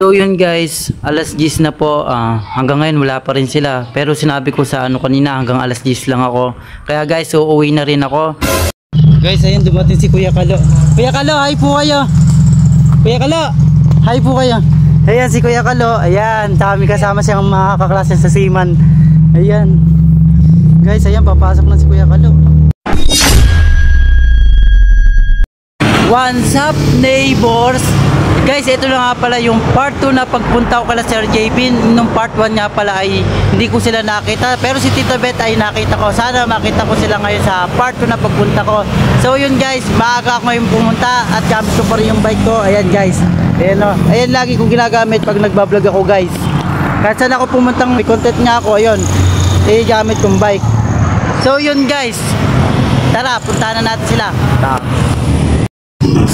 So yun guys, alas 10 na po, hanggang ngayon wala pa rin sila. Pero sinabi ko sa kanina hanggang alas 10 lang ako. Kaya guys, uuwi na rin ako. Guys, ayun dumating si Kuya Kalo. Kuya Kalo, hi po kayo. Kuya Kalo, hi po kayo. Ayan si Kuya Kalo, ayan, dami kasama siyang mga kaklase sa Seaman. Ayan. Guys, ayan, papasok na si Kuya Kalo. What's up neighbors? Guys, ito na nga pala yung part 2 na pagpunta ko kala Sir JB. Nung part 1 nga pala ay hindi ko sila nakita. Pero si Tita Beth ay nakita ko. Sana makita ko sila ngayon sa part 2 na pagpunta ko. So yun guys, maaga ako ngayon pumunta at gamit ko pa rin yung bike ko. Ayan guys, ayan o. Ayan lagi kong ginagamit pag nagbablog ako guys. Kahit saan ako pumuntang may content nga ako, ayun, gamit kong bike. So yun guys, tara, puntahan na natin sila.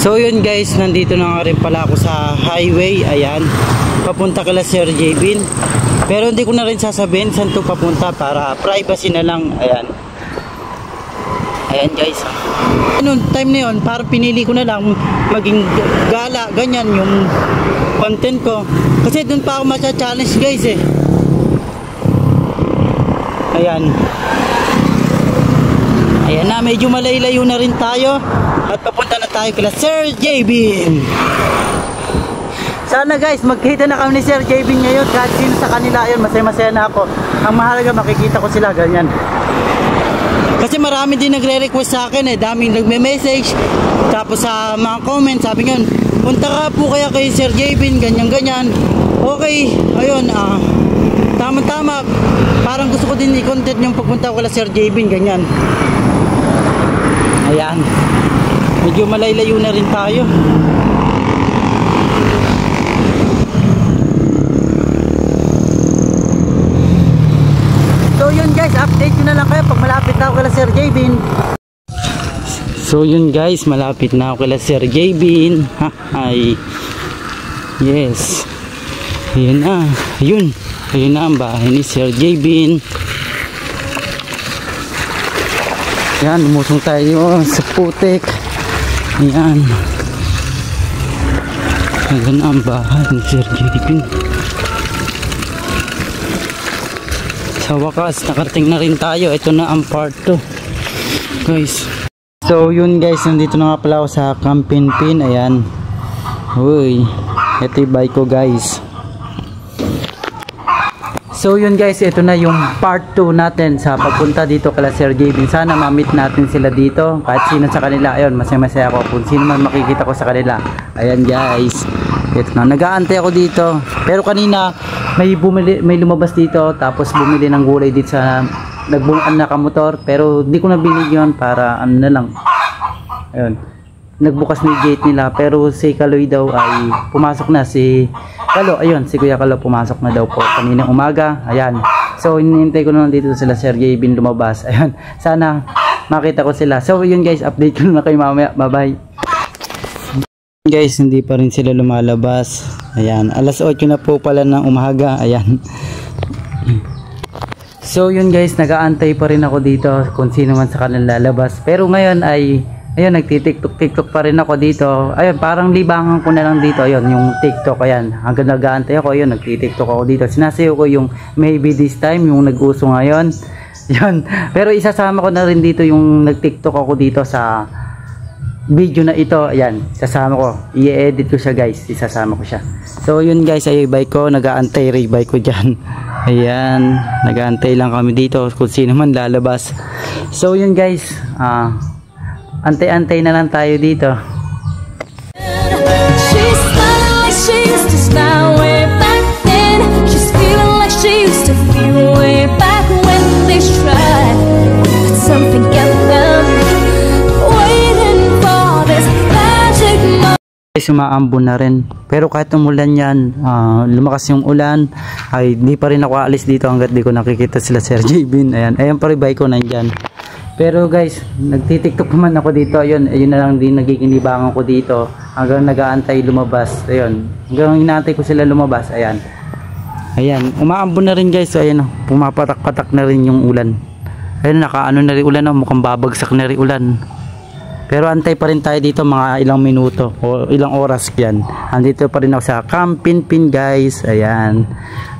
So yun guys, nandito na nga rin pala ako sa highway. Ayan, papunta kala Sir JB. Pero hindi ko na rin sasabihin saan to papunta para privacy na lang. Ayan. Ayan guys. Noong time na yun, parang pinili ko na lang maging gala, ganyan yung content ko. Kasi doon pa ako matcha-challenge guys eh. Ayan. Ayan na, medyo malay-layo na rin tayo. At papunta na tayo kila Sir JB. Sana guys, magkita na kami ni Sir JB ngayon. Kahit sino sa kanila, ayun, masaya-masaya na ako. Ang mahalaga, makikita ko sila, ganyan. Kasi marami din nagre-request sa akin eh. Daming nagme-message. Tapos sa mga comments, sabi nga, punta ka po kaya kay Sir JB, ganyan-ganyan. Okay, ayun, tama-tama. Parang gusto ko din i-content yung pagpunta ko kala Sir JB, ganyan. Ayan. Medyo malay-layo na rin tayo. So yun guys, update ko na lang kayo pag malapit na ako kala Sir JB. So yun guys, malapit na ako kala Sir JB. Hi. Yes. Ayun na. Ayun. Ayun na ang bahay ni Sir JB. Yan, lumusong tayo sa putik. Yan. Ayan na ang bahay ni Sir JB. Sa wakas, nakarating na rin tayo. Ito na ang part 2 guys. So yun guys, nandito na nga pala ako sa Camping Pin. Ayan. Uy, ito yung bike ko guys. So yun guys, ito na yung part 2 natin sa pagpunta dito kala Sir JB. Sana ma-meet natin sila dito. Kahit sino sa kanila, ayun, masaya-masaya ako kung sino man makikita ko sa kanila. Ayan guys, ito na, nag-aantay ako dito. Pero kanina may lumabas dito, tapos bumili ng gulay dito sa nagbungan na kamotor. Pero di ko na binigyan para ano na lang. Ayun, nagbukas na yung gate nila. Pero si Kaloy daw ay pumasok na. Si Kalo, ayun, si Kuya Kalo pumasok na daw po kaninang umaga. Ayan. So hinihintay ko na dito sila Sir JB lumabas. Ayun. Sana makita ko sila. So yun guys, update ko na kayo mamaya. Bye-bye. Guys, hindi pa rin sila lumalabas. Ayan. Alas 8 na po pala ng umaga. Ayan. So yun guys, nag-aantay pa rin ako dito kung sino man sa kanila lalabas. Pero ngayon ay ayun, nagti-tiktok pa rin ako dito. Ayun, parang libangan ko na lang dito. Ayun, yung TikTok, ayan. Hanggang nag-aantay ako, ayun, nagti-tiktok ako dito. Sinasayo ko yung maybe this time, yung nag-uso ngayon. Yun. Pero isasama ko na rin dito yung nag-tiktok ako dito sa video na ito. Ayan, isasama ko. I-edit ko siya guys. Isasama ko siya. So yun guys, ay bike ko. Nag-aantay rin bike ko dyan. Ayan, nag-aantay lang kami dito kung sino man lalabas. So yun guys, antay-antay na lang tayo dito. Sumaambon na rin. Pero kahit umulan yan, lumakas yung ulan, ay di pa rin ako aalis dito hanggat di ko nakikita sila Sir JB. Ayan, ayan pa rin bike ko nandyan. Pero guys, nagtitiktok naman ako dito. Ayun na lang din nagiging libangan ko dito hanggang nag-aantay lumabas. Ayun, hanggang inaantay ko sila lumabas. Ayan. Ayan, umaambon na rin guys. Ayan, pumapatak-patak na rin yung ulan. Ayun, nakaano na rin ulan, mukhang babagsak na rin ulan. Pero antay pa rin tayo dito mga ilang minuto o ilang oras yan. Andito pa rin ako sa Camp Pinpin guys. Ayan.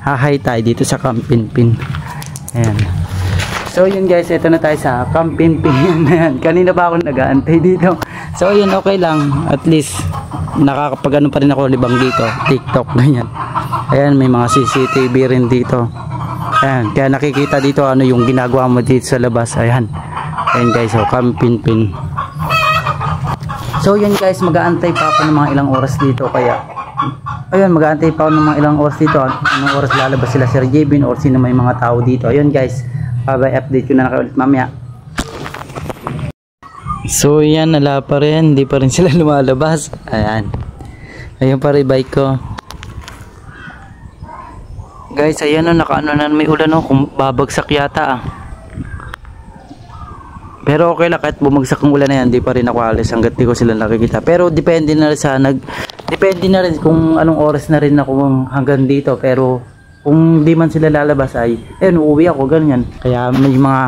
Hahay tayo dito sa Camp Pinpin. Ayan. So yun guys, ito na tayo sa Camp Pinpin. Ayan. Kanina pa ako nag-aantay dito. So yun, okay lang. At least nakakapag pa rin ako libang dito. TikTok ganyan. Ayan, may mga CCTV rin dito. Ayan. Kaya nakikita dito ano yung ginagawa mo dito sa labas. Ayan. Ayan guys, so Camp Pinpin. So yun guys, mag-aantay pa ako ng mga ilang oras dito, kaya ayun, mag-aantay pa ako ng mga ilang oras dito. Anong oras lalabas sila Sir Jebin or sino may mga tao dito. Ayun guys, bye, update ko na ulit mamaya. So yan, nala pa rin, hindi pa rin sila lumalabas. Ayan, ayun pa rin bike ko guys. Ayan o, nakaano na, may ulan o, kung babagsak yata Pero okay lang, kahit bumagsak ang ulan na yan, di pa rin ako alis hanggat di ko sila nakikita. Pero depende na rin depende na rin kung anong oras na rin ako hanggang dito. Pero kung di man sila lalabas ay, uuwi ako, ganyan. Kaya may mga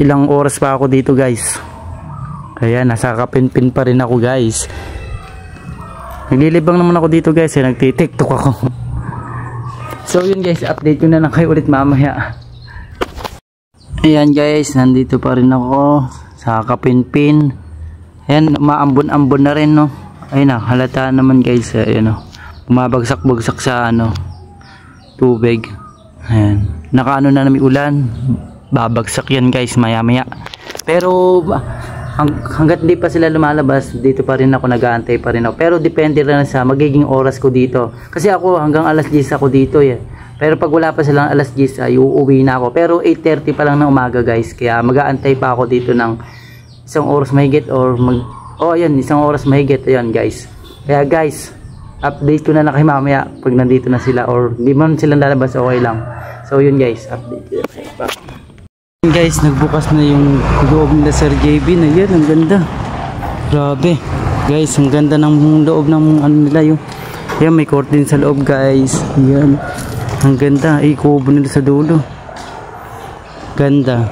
ilang oras pa ako dito guys. Kaya nasa Kapinpin pa rin ako guys. Naglilibang naman ako dito guys, nagtitiktok ako. So yun guys, update ko na lang kayo ulit mamaya. Ayan guys, nandito pa rin ako sa Kapinpin. Ayan, maambon-ambon na rin no. Ayun na, halata naman guys. Ayan o, bumabagsak-bagsak sa tubig. Ayan, nakaano na namin ulan. Babagsak yan guys maya-maya. Pero hanggat di pa sila lumalabas, dito pa rin ako, nag-aantay pa rin ako. Pero depende rin sa magiging oras ko dito. Kasi ako hanggang alas 10 ako dito Pero pag wala pa silang alas 10 ay uuwi na ako. Pero 8:30 pa lang ng umaga guys. Kaya mag-aantay pa ako dito ng isang oras mahigit or ayan, isang oras mahigit. Ayan guys. Kaya guys, update ko na lang kay mamaya pag nandito na sila or di man silang lalabas, okay lang. So yun guys, update ko na guys, nagbukas na yung loob nila Sir Jebin. Ayan, ang ganda. Grabe. Guys, ang ganda ng loob ng ano nila yun. Ayan, may curtain sa loob guys. Ayan. Ang ganda, kubo nila sa dulo. Ganda.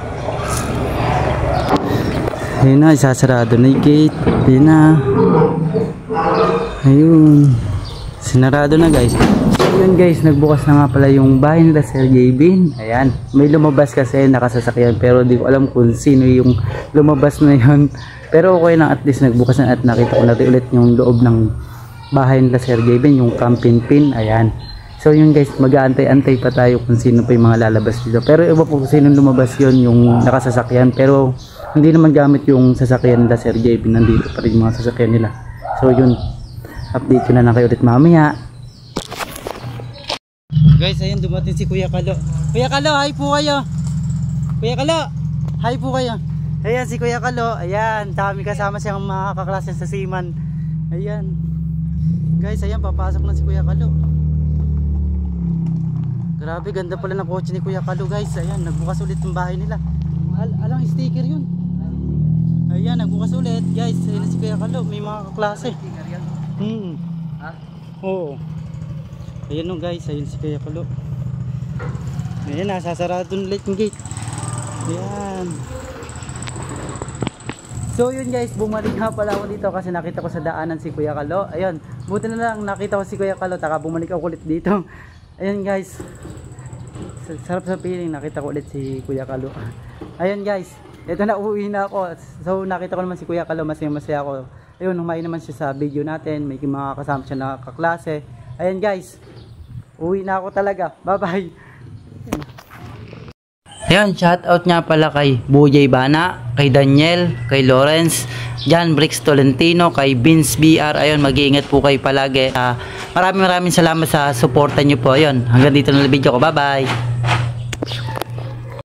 Ayun na, isasarado na yung gate. Ayun na. Ayun. Sinarado na guys. Ayun guys, nagbukas na nga pala yung bahay nila Sir Jebin. Ayan, may lumabas kasi nakasasakyan. Pero di ko alam kung sino yung lumabas na yun. Pero okay lang, at least nagbukas na at nakita ko na ulit yung loob ng bahay nila Sir Jebin, yung Camp Pinpin. Ayan. So yun guys, mag-aantay-antay pa tayo kung sino pa yung mga lalabas dito. Pero iba po kung sino lumabas yun, yung nakasasakyan. Pero hindi naman gamit yung sasakyan nila Sir Jebin. Nandito pa rin yung mga sasakyan nila. So yun, update ko na lang kayo ulit mamaya. Guys, ayun, dumating si Kuya Kalo. Kuya Kalo, hi po kayo. Kuya Kalo, hi po kayo. Ayan si Kuya Kalo. Ayan, dami kasama siyang mga kaklase sa Seaman. Ayan. Guys, ayan, papasok na si Kuya Kalo. Grabe, ganda pala ng kotse ni Kuya Kalo guys. Ayan, nagbukas ulit yung bahay nila. Alang sticker yun. Ayan, nagbukas ulit guys. Ayan si Kuya Kalo, may mga kaklase. Oo. Ayan no guys, ayan si Kuya Kalo. Ayan, nasasarado ulit yung gate. Ayan. So yun guys, bumalik nga pala ako dito kasi nakita ko sa daanan si Kuya Kalo. Ayan, buti na lang nakita ko si Kuya Kalo, taka bumalik ako ulit dito. Ayan guys, sarap sa feeling, nakita ko ulit si Kuya Kalo. Ayan guys, ito na, uuwi na ako. So nakita ko naman si Kuya Kalo, masaya ako. Ayun, humain naman siya sa video natin, may mga kasama siya na kaklase. Ayan guys, uwi na ako talaga, bye bye. Ayan, shout out nga pala kay Bujay Bana, kay Daniel, kay Lawrence, John Brix Tolentino, kay Vince BR. Ayun, mag-iingat po kayo palagi. Maraming salamat sa suporta nyo po. Ayun, hanggang dito na video ko. Bye bye.